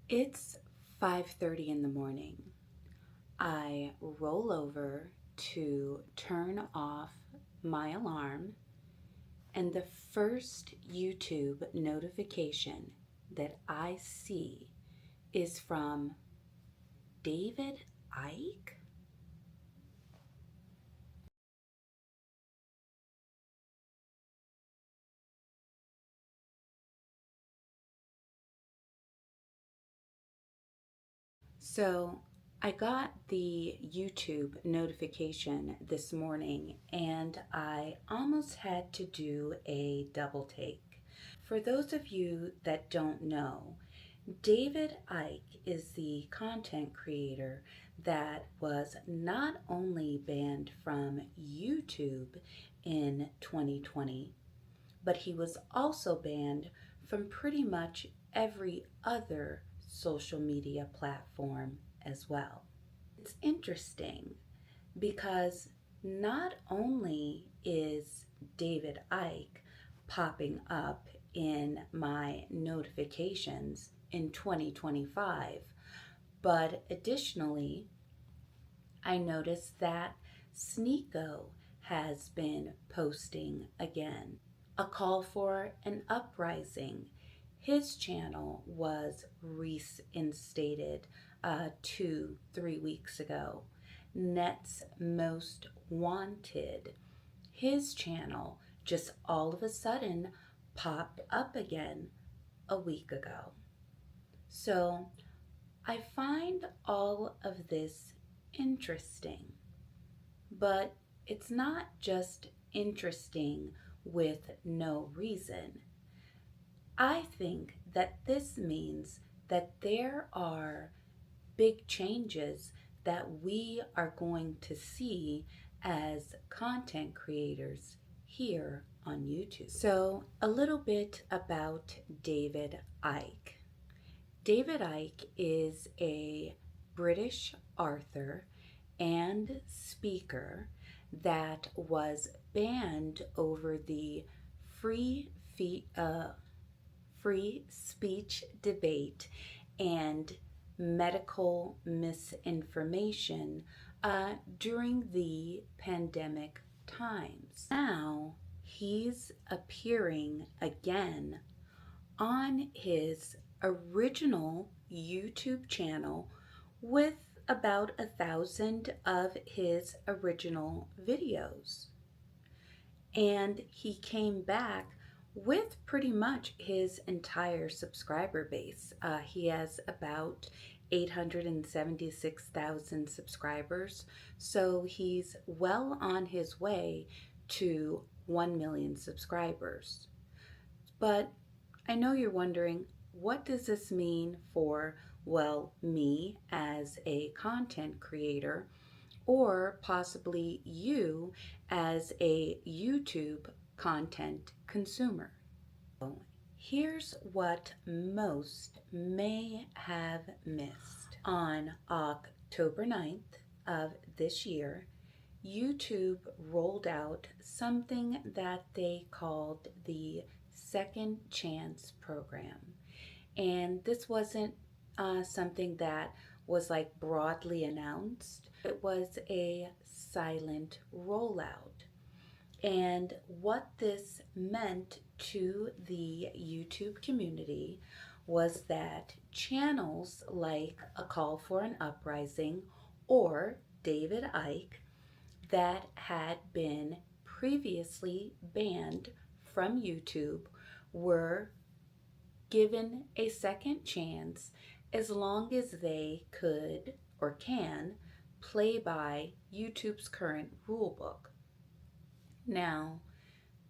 It's 5:30 in the morning. I roll over to turn off my alarm, and the first YouTube notification that I see is from David Icke. So I got the YouTube notification this morning and I almost had to do a double take. For those of you that don't know, David Icke is the content creator that was not only banned from YouTube in 2020, but he was also banned from pretty much every other social media platform as well. It's interesting because not only is David Icke popping up in my notifications in 2025, but additionally, I noticed that Sneeko has been posting again. A call for an uprising. His channel was reinstated 2-3 weeks ago. Net's Most Wanted. His channel just all of a sudden popped up again a week ago. So I find all of this interesting, but it's not just interesting with no reason. I think that this means that there are big changes that we are going to see as content creators here on YouTube. So, a little bit about David Icke. David Icke is a British author and speaker that was banned over the free speech debate and medical misinformation during the pandemic times. Now he's appearing again on his original YouTube channel with about 1,000 of his original videos. And he came back with pretty much his entire subscriber base. He has about 876,000 subscribers, so he's well on his way to 1 million subscribers. But I know you're wondering, what does this mean for, well, me as a content creator, or possibly you as a YouTube content consumer? So here's what most may have missed. On October 9th of this year, YouTube rolled out something that they called the Second Chance program. And this wasn't something that was like broadly announced. It was a silent rollout. And what this meant to the YouTube community was that channels like A Call for an Uprising or David Icke that had been previously banned from YouTube were given a second chance as long as they could or can play by YouTube's current rulebook. Now,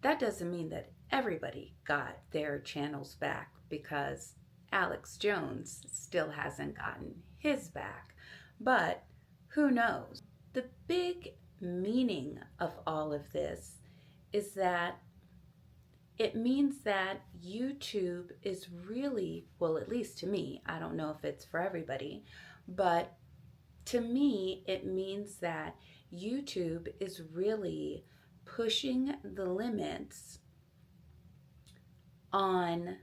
that doesn't mean that everybody got their channels back, because Alex Jones still hasn't gotten his back, but who knows? The big meaning of all of this is that it means that YouTube is really, well, at least to me, I don't know if it's for everybody, but to me, it means that YouTube is really pushing the limits on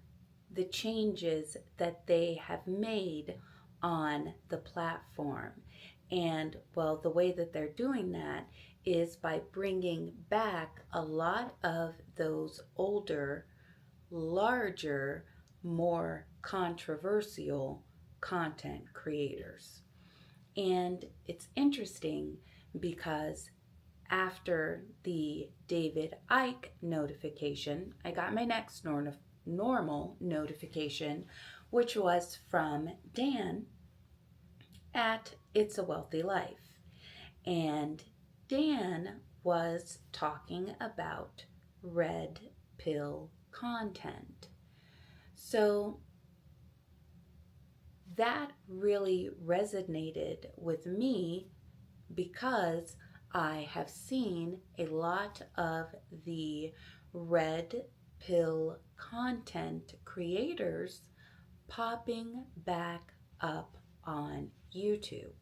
the changes that they have made on the platform. And well, the way that they're doing that is by bringing back a lot of those older, larger, more controversial content creators. And it's interesting because after the David Icke notification, I got my next normal notification, which was from Dan at It's a Wealthy Life. And Dan was talking about red pill content. So that really resonated with me because I have seen a lot of the red pill content creators popping back up on YouTube.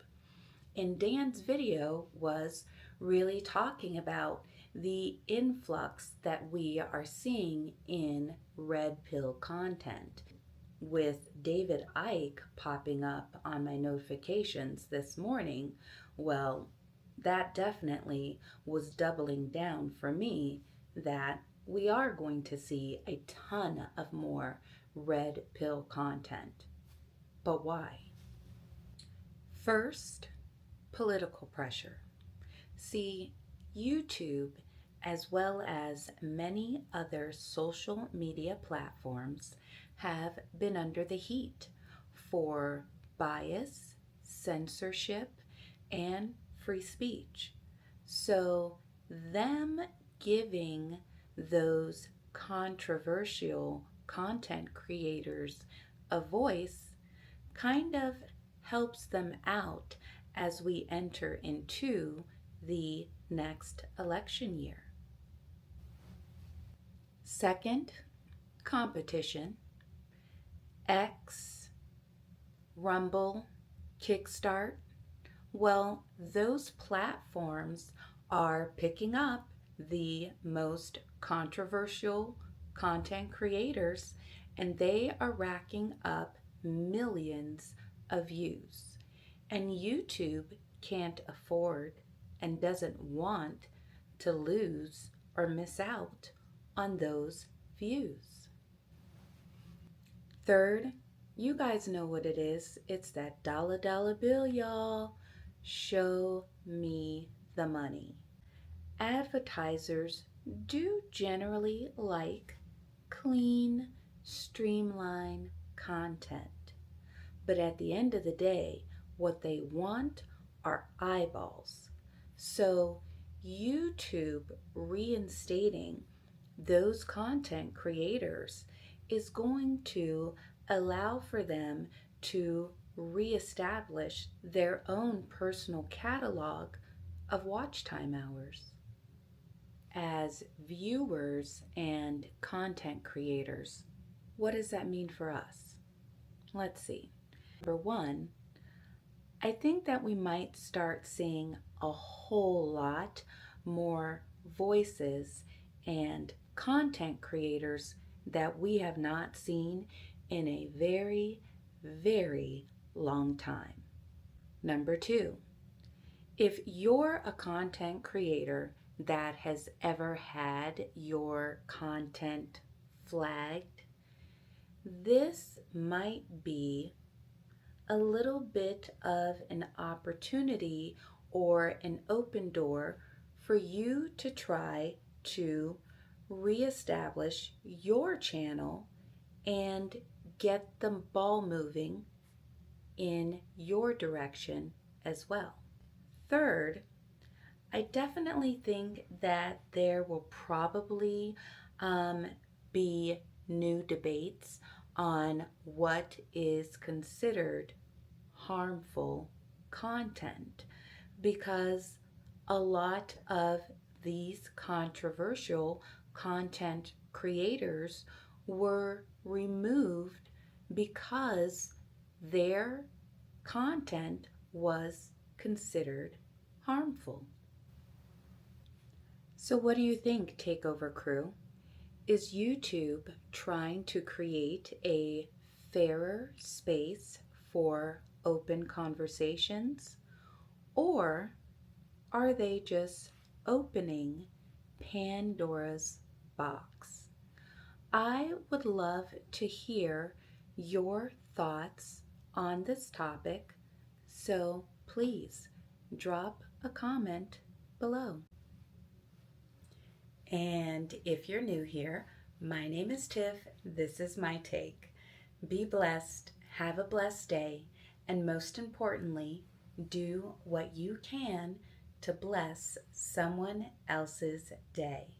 And Dan's video was really talking about the influx that we are seeing in red pill content. With David Icke popping up on my notifications this morning, well, that definitely was doubling down for me that we are going to see a ton of more red pill content. But why? First, political pressure. See, YouTube, as well as many other social media platforms, have been under the heat for bias, censorship, and free speech. So them giving those controversial content creators a voice kind of helps them out as we enter into the next election year. Second, competition. X, Rumble, Kickstart, well, those platforms are picking up the most controversial content creators, and they are racking up millions of views. And YouTube can't afford and doesn't want to lose or miss out on those views. Third, you guys know what it is. It's that dollar bill, y'all. Show me the money. Advertisers do generally like clean, streamlined content. But at the end of the day, what they want are eyeballs. So YouTube reinstating those content creators is going to allow for them to reestablish their own personal catalog of watch time hours. As viewers and content creators, what does that mean for us? Let's see. Number one, I think that we might start seeing a whole lot more voices and content creators that we have not seen in a very, very long time. Number two, if you're a content creator that has ever had your content flagged, this might be a little bit of an opportunity or an open door for you to try to reestablish your channel and get the ball moving in your direction as well. Third, I definitely think that there will probably be new debates on what is considered harmful content, because a lot of these controversial content creators were removed because their content was considered harmful. So what do you think, Takeover Crew? Is YouTube trying to create a fairer space for open conversations? Or are they just opening Pandora's box? I would love to hear your thoughts on this topic, so please drop a comment below. And if you're new here, my name is Tiff. This is my take. Be blessed, have a blessed day, and most importantly, do what you can to bless someone else's day.